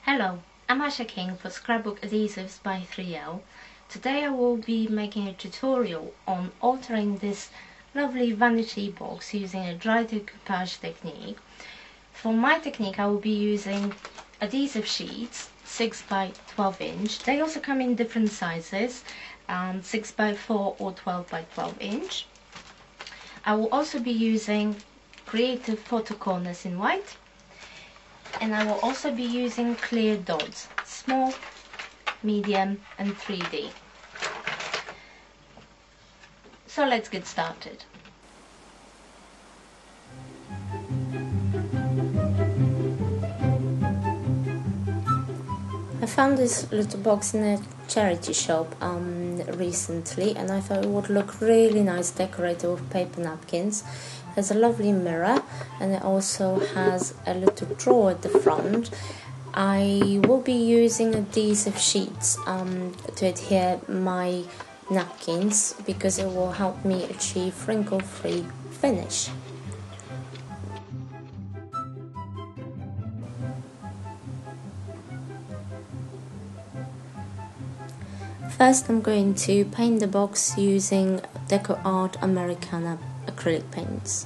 Hello, I'm Asha King for Scrapbook Adhesives by 3L. Today I will be making a tutorial on altering this lovely vanity box using a dry decoupage technique. For my technique I will be using adhesive sheets 6 by 12 inch. They also come in different sizes, 6 by 4 or 12 by 12 inch. I will also be using creative photo corners in white. And I will also be using clear Dodz, small, medium and 3D. So let's get started. I found this little box in a charity shop recently, and I thought it would look really nice decorated with paper napkins. It has a lovely mirror and it also has a little drawer at the front. I will be using adhesive sheets to adhere my napkins because it will help me achieve wrinkle-free finish. First I'm going to paint the box using DecoArt Americana acrylic paints.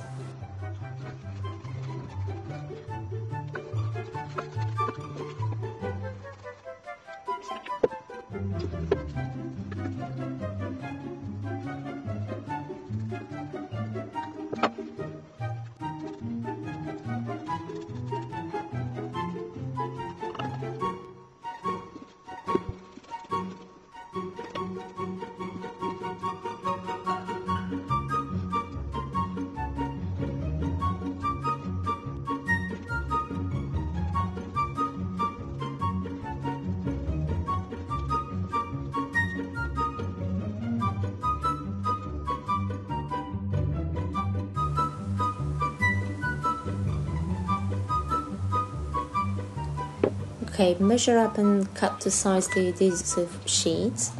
Okay, measure up and cut to size the adhesive sheets.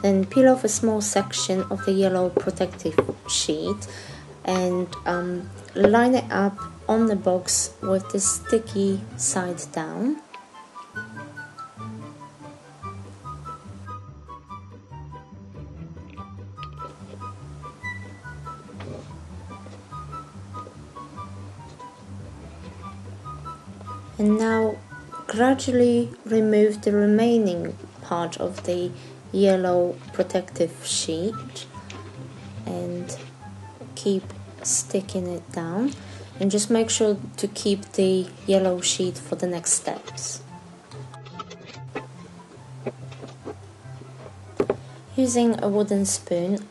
Then peel off a small section of the yellow protective sheet and line it up on the box with the sticky side down. And now gradually remove the remaining part of the yellow protective sheet and keep sticking it down, and just make sure to keep the yellow sheet for the next steps. Using a wooden spoon,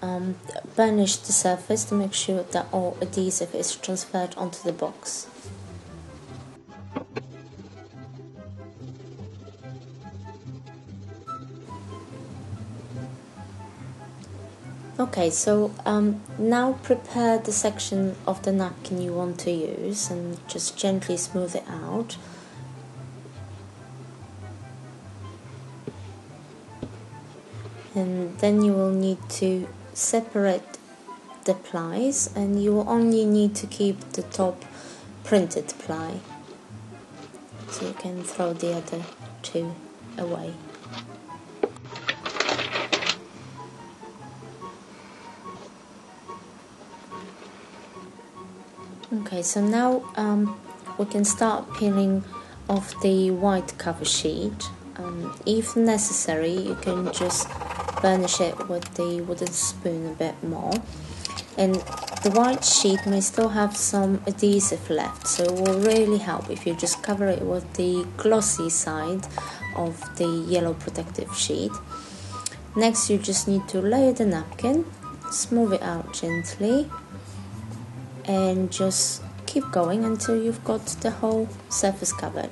burnish the surface to make sure that all adhesive is transferred onto the box. Okay, so now prepare the section of the napkin you want to use and just gently smooth it out. And then you will need to separate the plies, and you will only need to keep the top printed ply. So you can throw the other two away. Okay, so now we can start peeling off the white cover sheet. If necessary, you can just burnish it with the wooden spoon a bit more. And the white sheet may still have some adhesive left, so it will really help if you just cover it with the glossy side of the yellow protective sheet. Next, you just need to layer the napkin, smooth it out gently, and just keep going until you've got the whole surface covered.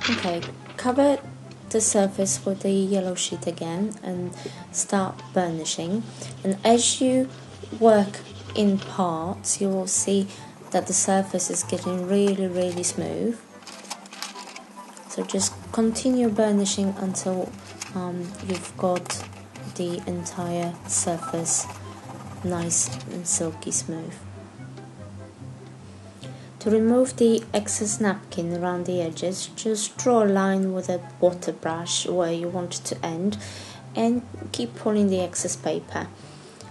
Okay, cover the surface with the yellow sheet again and start burnishing, and as you work in parts you will see that the surface is getting really smooth. So just continue burnishing until you've got the entire surface nice and silky smooth. To remove the excess napkin around the edges, just draw a line with a water brush where you want it to end and keep pulling the excess paper.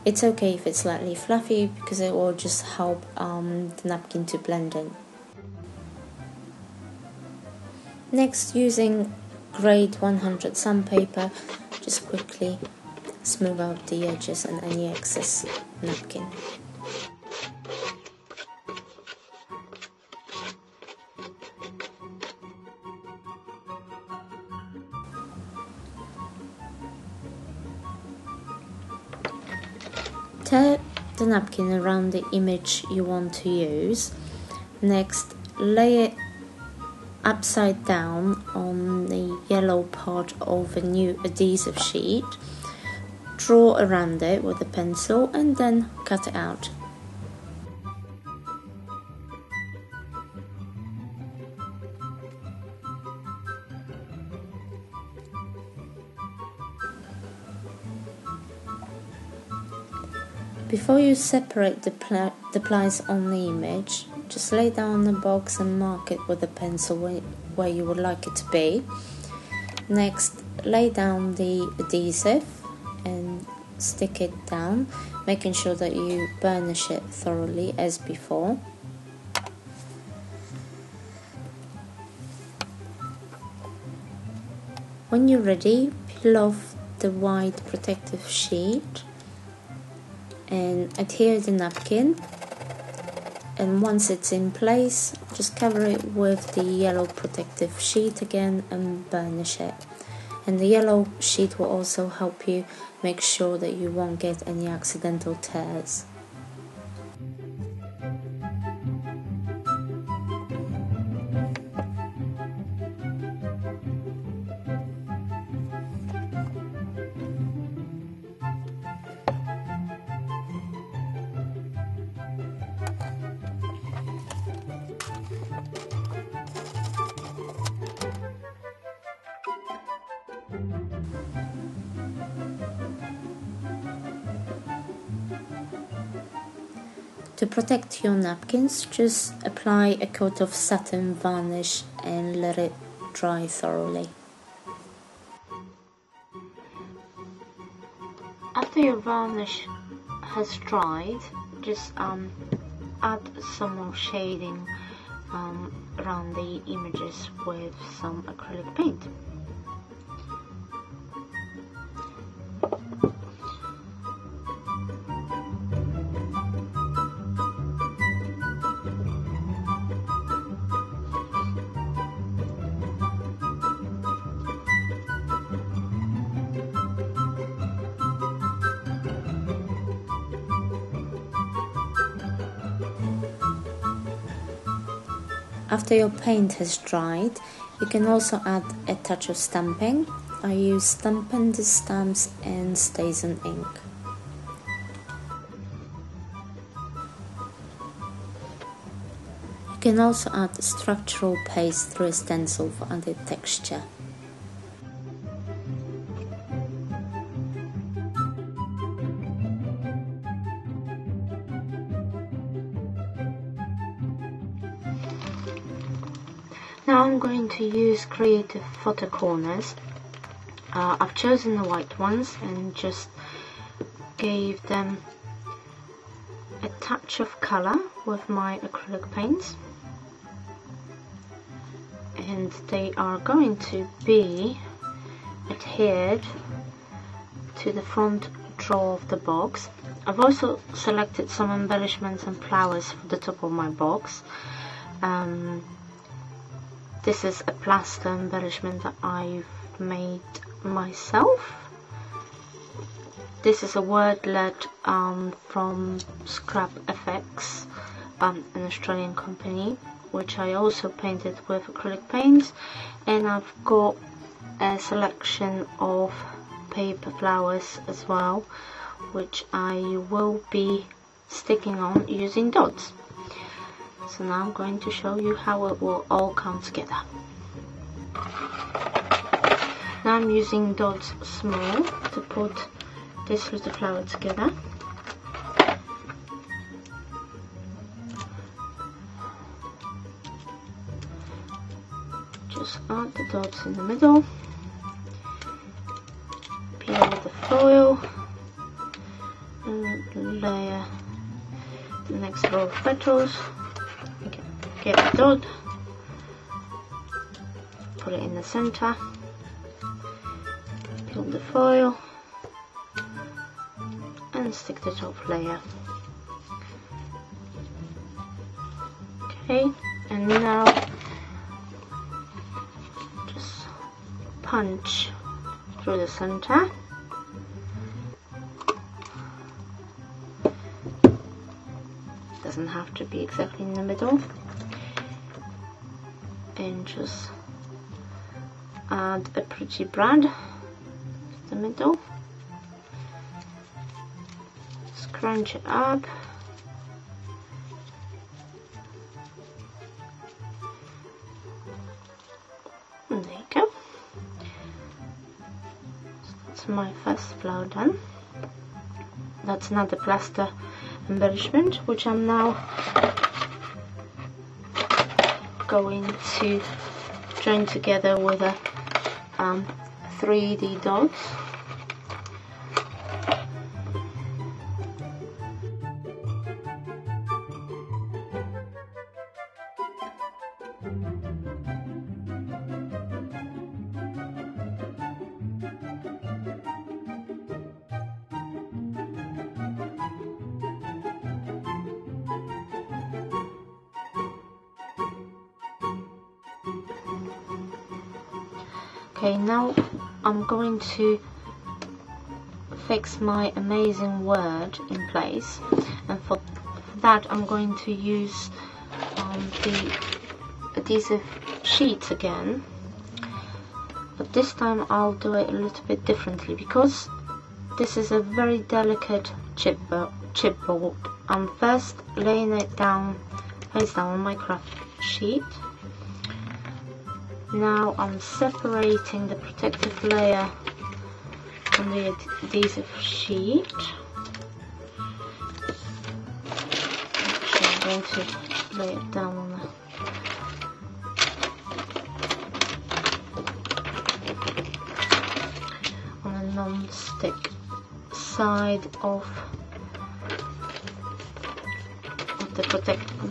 It's okay if it's slightly fluffy because it will just help the napkin to blend in. Next, using grade 100 sandpaper, just quickly smooth out the edges and any excess napkin. Tear the napkin around the image you want to use. Next, lay it upside down on the yellow part of a new adhesive sheet. Draw around it with a pencil and then cut it out. Before you separate the plies on the image, just lay down the box and mark it with a pencil where you would like it to be. Next, lay down the adhesive and stick it down, making sure that you burnish it thoroughly as before. When you're ready, peel off the white protective sheet and adhere the napkin, and once it's in place just cover it with the yellow protective sheet again and burnish it. And the yellow sheet will also help you make sure that you won't get any accidental tears. To protect your napkins, just apply a coat of satin varnish and let it dry thoroughly. After your varnish has dried, just add some more shading around the images with some acrylic paint. After your paint has dried, you can also add a touch of stamping. I use Stampendous stamps and StazOn ink. You can also add structural paste through a stencil for added texture. Now I'm going to use creative photo corners. I've chosen the white ones and just gave them a touch of colour with my acrylic paints, and they are going to be adhered to the front drawer of the box. I've also selected some embellishments and flowers for the top of my box. This is a plaster embellishment that I've made myself. This is a wordlet from Scrapbook Adhesives, an Australian company. which I also painted with acrylic paints, and I've got a selection of paper flowers as well, which I will be sticking on using Dodz. So now I'm going to show you how it will all come together. Now I'm using Dodz Small to put this little flower together. Just add the dots in the middle, peel with the foil, and layer the next row of petals. Get the dot, put it in the center, peel the foil, and stick the top layer. Okay, and now just punch through the center. Doesn't have to be exactly in the middle. And just add a pretty brand to the middle. Scrunch it up. And there you go. So that's my first flower done. That's another plaster embellishment, which I'm now going to join together with a 3D Dodz. Okay, now I'm going to fix my amazing word in place, and for that I'm going to use the adhesive sheets again, but this time I'll do it a little bit differently because this is a very delicate chipboard. I'm first laying it down face down on my craft sheet. Now I'm separating the protective layer from the adhesive sheet. Actually, I'm going to lay it down on a non-stick side of the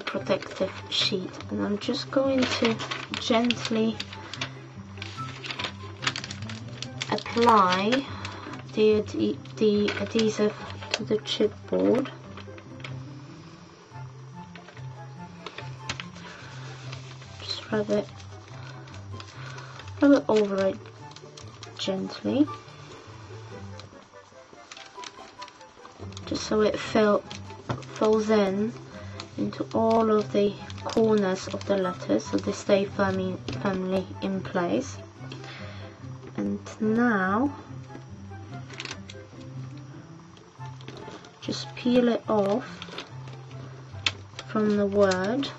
protective sheet, and I'm just going to gently apply the adhesive to the chipboard. Just rub it over it gently, just so it fills in into all of the corners of the letters, so they stay firmly in place. And now just peel it off from the word.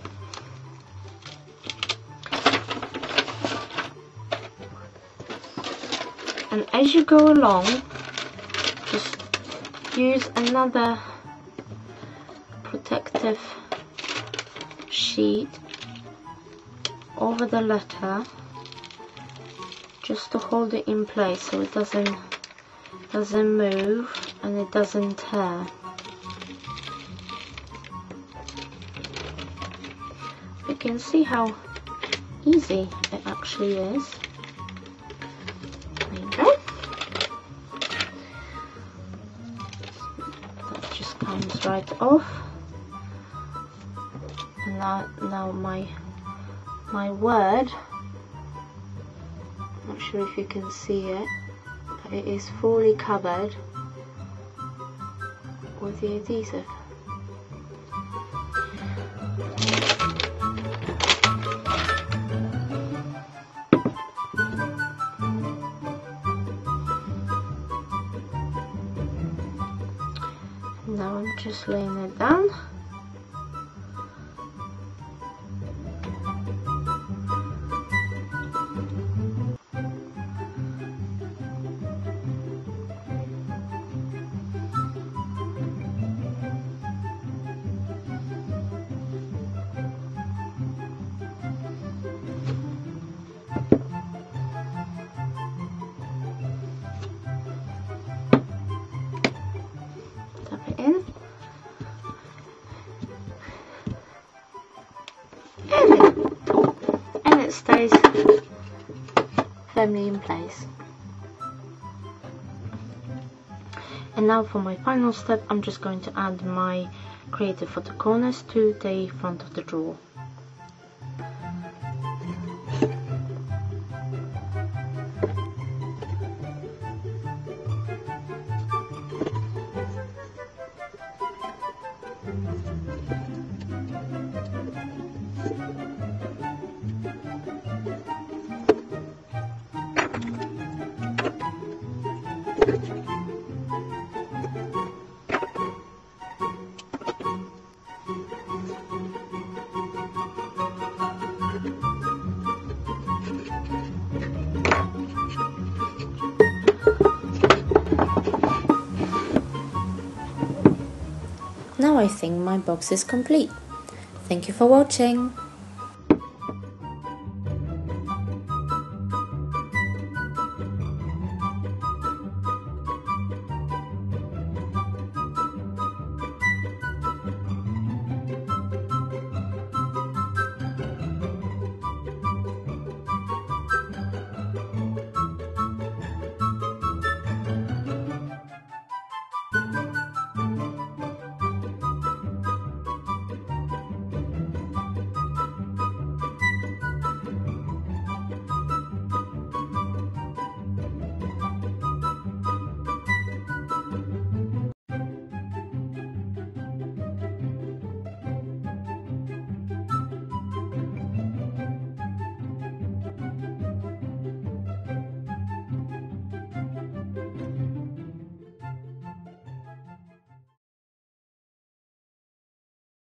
And as you go along, just use another protective sheet over the letter just to hold it in place so it doesn't move and it doesn't tear. You can see how easy it actually is. There you go. That just comes right off. And now my word, I'm not sure if you can see it, but it is fully covered with the adhesive. just laying it down. Tap it in. And it stays firmly in place. And now for my final step, I'm just going to add my creative for the corners to the front of the drawer. Now I think my box is complete. Thank you for watching.